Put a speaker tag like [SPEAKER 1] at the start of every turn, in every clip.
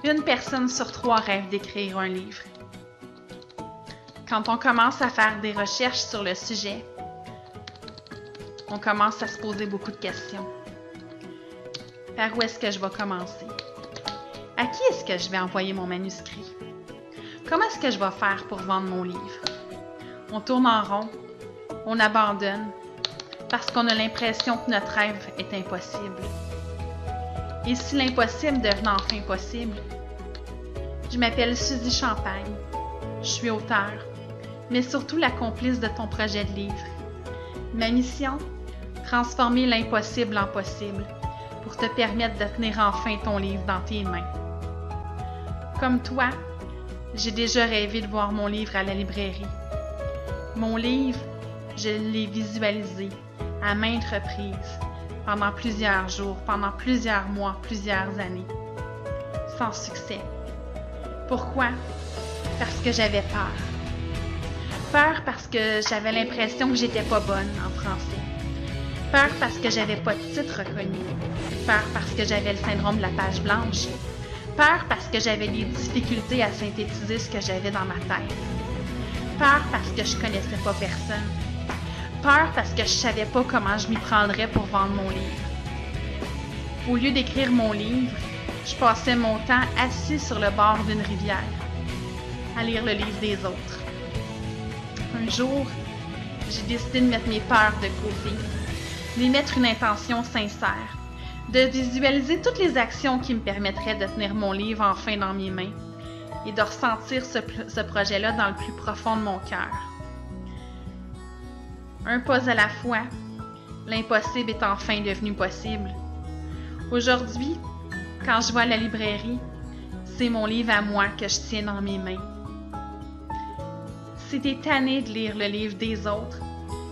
[SPEAKER 1] Une personne sur 3 rêve d'écrire un livre. Quand on commence à faire des recherches sur le sujet, on commence à se poser beaucoup de questions. Par où est-ce que je vais commencer? À qui est-ce que je vais envoyer mon manuscrit? Comment est-ce que je vais faire pour vendre mon livre? On tourne en rond, on abandonne, parce qu'on a l'impression que notre rêve est impossible. Et si l'impossible devenait enfin possible? Je m'appelle Suzy Champagne. Je suis auteure, mais surtout la complice de ton projet de livre. Ma mission? Transformer l'impossible en possible pour te permettre de tenir enfin ton livre dans tes mains. Comme toi, j'ai déjà rêvé de voir mon livre à la librairie. Mon livre, je l'ai visualisé à maintes reprises, pendant plusieurs jours, pendant plusieurs mois, plusieurs années, sans succès. Pourquoi? Parce que j'avais peur. Peur parce que j'avais l'impression que j'étais pas bonne en français. Peur parce que j'avais pas de titre reconnu. Peur parce que j'avais le syndrome de la page blanche. Peur parce que j'avais des difficultés à synthétiser ce que j'avais dans ma tête. Peur parce que je connaissais pas personne. Peur parce que je savais pas comment je m'y prendrais pour vendre mon livre. Au lieu d'écrire mon livre, je passais mon temps assis sur le bord d'une rivière, à lire le livre des autres. Un jour, j'ai décidé de mettre mes peurs de côté, d'y mettre une intention sincère, de visualiser toutes les actions qui me permettraient de tenir mon livre enfin dans mes mains et de ressentir ce projet-là dans le plus profond de mon cœur. Un pas à la fois, l'impossible est enfin devenu possible. Aujourd'hui, quand je vais à la librairie, c'est mon livre à moi que je tiens dans mes mains. Si t'es tanné de lire le livre des autres,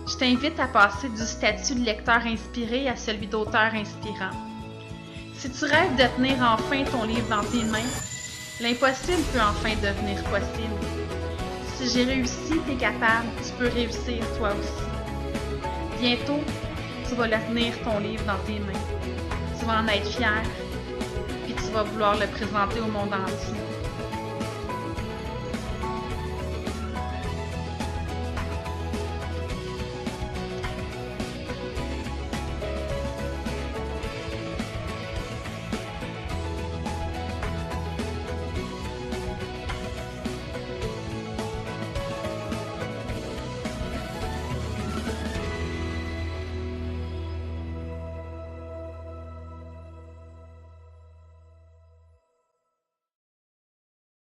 [SPEAKER 1] je t'invite à passer du statut de lecteur inspiré à celui d'auteur inspirant. Si tu rêves de tenir enfin ton livre dans tes mains, l'impossible peut enfin devenir possible. Si j'ai réussi, t'es capable, tu peux réussir toi aussi. Bientôt, tu vas tenir ton livre dans tes mains. Tu vas en être fier, puis tu vas vouloir le présenter au monde entier.